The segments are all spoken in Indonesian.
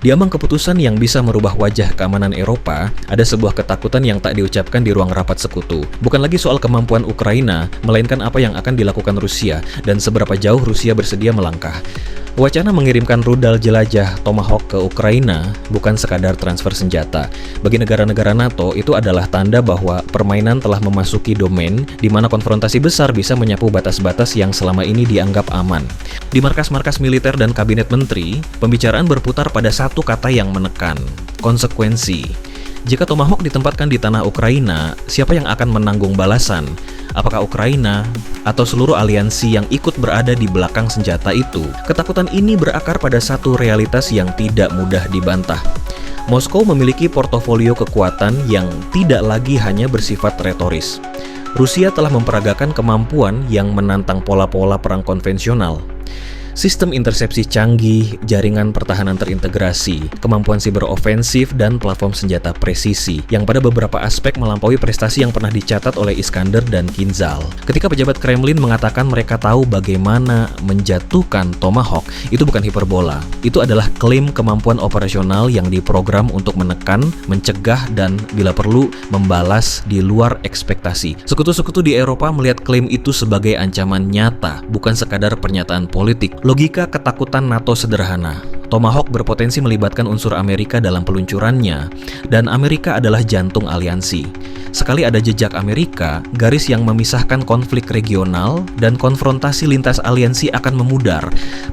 Di ambang keputusan yang bisa merubah wajah keamanan Eropa, ada sebuah ketakutan yang tak diucapkan di ruang rapat sekutu. Bukan lagi soal kemampuan Ukraina, melainkan apa yang akan dilakukan Rusia dan seberapa jauh Rusia bersedia melangkah. Wacana mengirimkan rudal jelajah Tomahawk ke Ukraina bukan sekadar transfer senjata. Bagi negara-negara NATO, itu adalah tanda bahwa permainan telah memasuki domain di mana konfrontasi besar bisa menyapu batas-batas yang selama ini dianggap aman. Di markas-markas militer dan kabinet menteri, pembicaraan berputar pada satu kata yang menekan: konsekuensi. Jika Tomahawk ditempatkan di tanah Ukraina, siapa yang akan menanggung balasan? Apakah Ukraina atau seluruh aliansi yang ikut berada di belakang senjata itu? Ketakutan ini berakar pada satu realitas yang tidak mudah dibantah. Moskow memiliki portofolio kekuatan yang tidak lagi hanya bersifat retoris. Rusia telah memperagakan kemampuan yang menantang pola-pola perang konvensional. Sistem intersepsi canggih, jaringan pertahanan terintegrasi, kemampuan siber ofensif, dan platform senjata presisi yang pada beberapa aspek melampaui prestasi yang pernah dicatat oleh Iskander dan Kinzhal. Ketika pejabat Kremlin mengatakan mereka tahu bagaimana menjatuhkan Tomahawk, itu bukan hiperbola. Itu adalah klaim kemampuan operasional yang diprogram untuk menekan, mencegah, dan bila perlu membalas di luar ekspektasi. Sekutu-sekutu di Eropa melihat klaim itu sebagai ancaman nyata, bukan sekadar pernyataan politik. Logika ketakutan NATO sederhana. Tomahawk berpotensi melibatkan unsur Amerika dalam peluncurannya, dan Amerika adalah jantung aliansi. Sekali ada jejak Amerika, garis yang memisahkan konflik regional dan konfrontasi lintas aliansi akan memudar.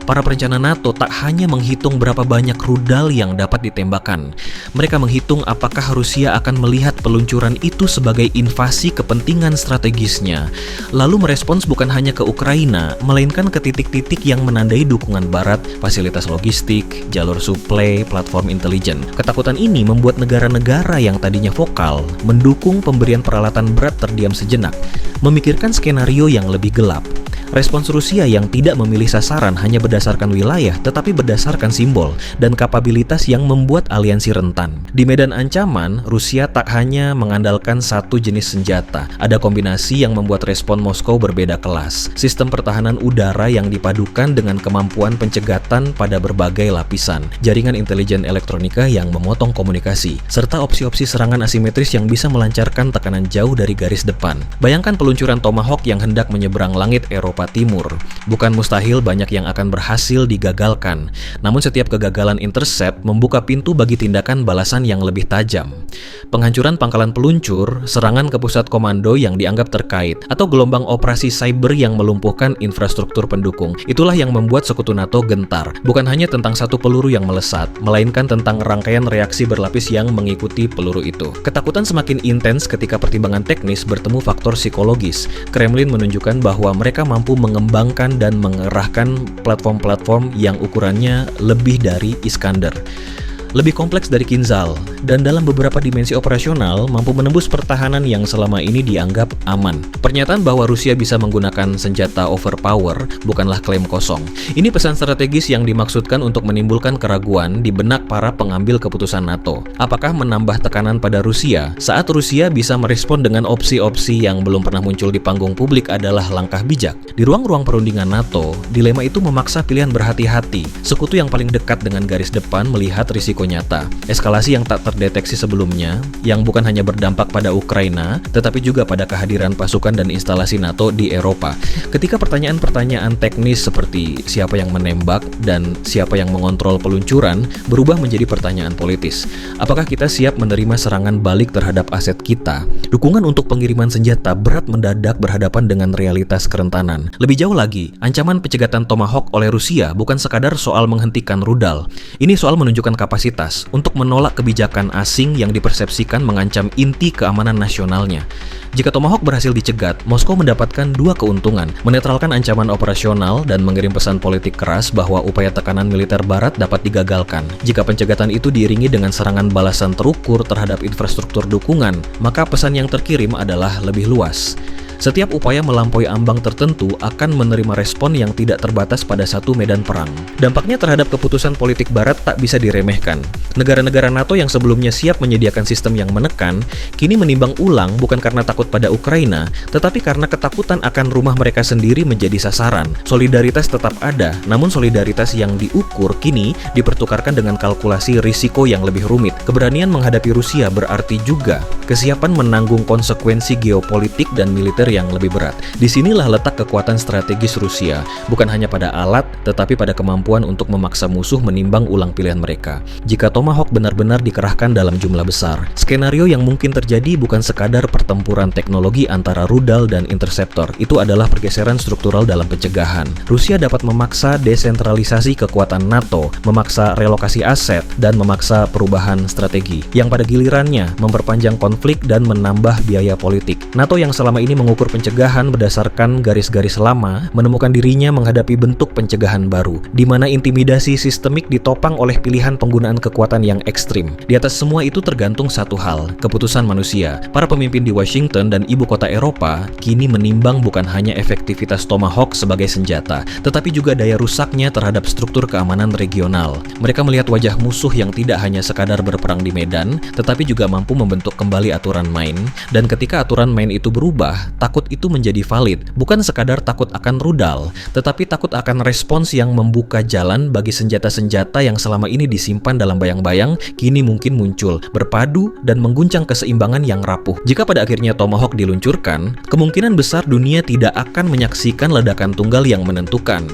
Para perencana NATO tak hanya menghitung berapa banyak rudal yang dapat ditembakkan. Mereka menghitung apakah Rusia akan melihat peluncuran itu sebagai invasi kepentingan strategisnya, lalu merespons bukan hanya ke Ukraina, melainkan ke titik-titik yang menandai dukungan Barat, fasilitas logistik, jalur suplai, platform intelijen. Ketakutan ini membuat negara-negara yang tadinya vokal mendukung pemberian peralatan berat terdiam sejenak, memikirkan skenario yang lebih gelap. Respons Rusia yang tidak memilih sasaran hanya berdasarkan wilayah, tetapi berdasarkan simbol dan kapabilitas yang membuat aliansi rentan. Di medan ancaman, Rusia tak hanya mengandalkan satu jenis senjata. Ada kombinasi yang membuat respon Moskow berbeda kelas. Sistem pertahanan udara yang dipadukan dengan kemampuan pencegatan pada berbagai lapisan, jaringan intelijen elektronika yang memotong komunikasi, serta opsi-opsi serangan asimetris yang bisa melancarkan tekanan jauh dari garis depan. Bayangkan peluncuran Tomahawk yang hendak menyeberang langit Eropa Timur. Bukan mustahil banyak yang akan berhasil digagalkan, namun setiap kegagalan intercept membuka pintu bagi tindakan balasan yang lebih tajam. Penghancuran pangkalan peluncur, serangan ke pusat komando yang dianggap terkait, atau gelombang operasi cyber yang melumpuhkan infrastruktur pendukung. Itulah yang membuat sekutu NATO gentar. Bukan hanya tentang satu peluru yang melesat, melainkan tentang rangkaian reaksi berlapis yang mengikuti peluru itu. Ketakutan semakin intens ketika pertimbangan teknis bertemu faktor psikologis. Kremlin menunjukkan bahwa mereka mampu mengembangkan dan mengerahkan platform-platform yang ukurannya lebih dari Iskander, lebih kompleks dari Kinzhal, dan dalam beberapa dimensi operasional mampu menembus pertahanan yang selama ini dianggap aman. Pernyataan bahwa Rusia bisa menggunakan senjata overpower bukanlah klaim kosong. Ini pesan strategis yang dimaksudkan untuk menimbulkan keraguan di benak para pengambil keputusan NATO. Apakah menambah tekanan pada Rusia saat Rusia bisa merespon dengan opsi-opsi yang belum pernah muncul di panggung publik adalah langkah bijak? Di ruang-ruang perundingan NATO, dilema itu memaksa pilihan berhati-hati. Sekutu yang paling dekat dengan garis depan melihat risiko nyata. Eskalasi yang tak terdeteksi sebelumnya, yang bukan hanya berdampak pada Ukraina, tetapi juga pada kehadiran pasukan dan instalasi NATO di Eropa. Ketika pertanyaan-pertanyaan teknis seperti siapa yang menembak dan siapa yang mengontrol peluncuran berubah menjadi pertanyaan politis. Apakah kita siap menerima serangan balik terhadap aset kita? Dukungan untuk pengiriman senjata berat mendadak berhadapan dengan realitas kerentanan. Lebih jauh lagi, ancaman pencegatan Tomahawk oleh Rusia bukan sekadar soal menghentikan rudal. Ini soal menunjukkan kapasitas untuk menolak kebijakan asing yang dipersepsikan mengancam inti keamanan nasionalnya. Jika Tomahawk berhasil dicegat, Moskow mendapatkan dua keuntungan: menetralkan ancaman operasional dan mengirim pesan politik keras bahwa upaya tekanan militer Barat dapat digagalkan. Jika pencegatan itu diiringi dengan serangan balasan terukur terhadap infrastruktur dukungan, maka pesan yang terkirim adalah lebih luas. Setiap upaya melampaui ambang tertentu akan menerima respon yang tidak terbatas pada satu medan perang. Dampaknya terhadap keputusan politik Barat tak bisa diremehkan. Negara-negara NATO yang sebelumnya siap menyediakan sistem yang menekan, kini menimbang ulang bukan karena takut pada Ukraina, tetapi karena ketakutan akan rumah mereka sendiri menjadi sasaran. Solidaritas tetap ada, namun solidaritas yang diukur kini dipertukarkan dengan kalkulasi risiko yang lebih rumit. Keberanian menghadapi Rusia berarti juga kesiapan menanggung konsekuensi geopolitik dan militer yang lebih berat. Disinilah letak kekuatan strategis Rusia, bukan hanya pada alat, tetapi pada kemampuan untuk memaksa musuh menimbang ulang pilihan mereka. Jika Tomahawk benar-benar dikerahkan dalam jumlah besar, skenario yang mungkin terjadi bukan sekadar pertempuran teknologi antara rudal dan interceptor, itu adalah pergeseran struktural dalam pencegahan. Rusia dapat memaksa desentralisasi kekuatan NATO, memaksa relokasi aset, dan memaksa perubahan strategi, yang pada gilirannya memperpanjang konflik dan menambah biaya politik. NATO yang selama ini mengukur pencegahan berdasarkan garis-garis lama, menemukan dirinya menghadapi bentuk pencegahan baru, di mana intimidasi sistemik ditopang oleh pilihan penggunaan kekuatan yang ekstrim. Di atas semua itu tergantung satu hal, keputusan manusia. Para pemimpin di Washington dan ibu kota Eropa kini menimbang bukan hanya efektivitas Tomahawk sebagai senjata, tetapi juga daya rusaknya terhadap struktur keamanan regional. Mereka melihat wajah musuh yang tidak hanya sekadar berperang di medan, tetapi juga mampu membentuk kembali aturan main, dan ketika aturan main itu berubah, takut itu menjadi valid, bukan sekadar takut akan rudal, tetapi takut akan respons yang membuka jalan bagi senjata-senjata yang selama ini disimpan dalam bayang-bayang, kini mungkin muncul, berpadu, dan mengguncang keseimbangan yang rapuh. Jika pada akhirnya Tomahawk diluncurkan, kemungkinan besar dunia tidak akan menyaksikan ledakan tunggal yang menentukan.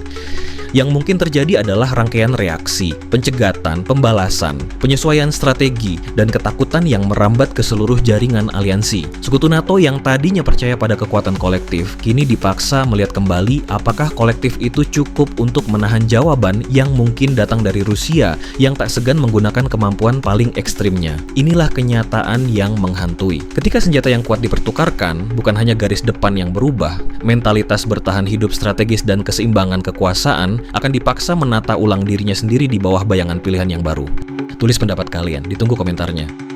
Yang mungkin terjadi adalah rangkaian reaksi, pencegatan, pembalasan, penyesuaian strategi, dan ketakutan yang merambat ke seluruh jaringan aliansi. Sekutu NATO yang tadinya percaya pada kekuatan kolektif, kini dipaksa melihat kembali apakah kolektif itu cukup untuk menahan jawaban yang mungkin datang dari Rusia yang tak segan menggunakan kemampuan paling ekstrimnya. Inilah kenyataan yang menghantui. Ketika senjata yang kuat dipertukarkan, bukan hanya garis depan yang berubah, mentalitas bertahan hidup strategis dan keseimbangan kekuasaan akan dipaksa menata ulang dirinya sendiri di bawah bayangan pilihan yang baru. Tulis pendapat kalian, ditunggu komentarnya.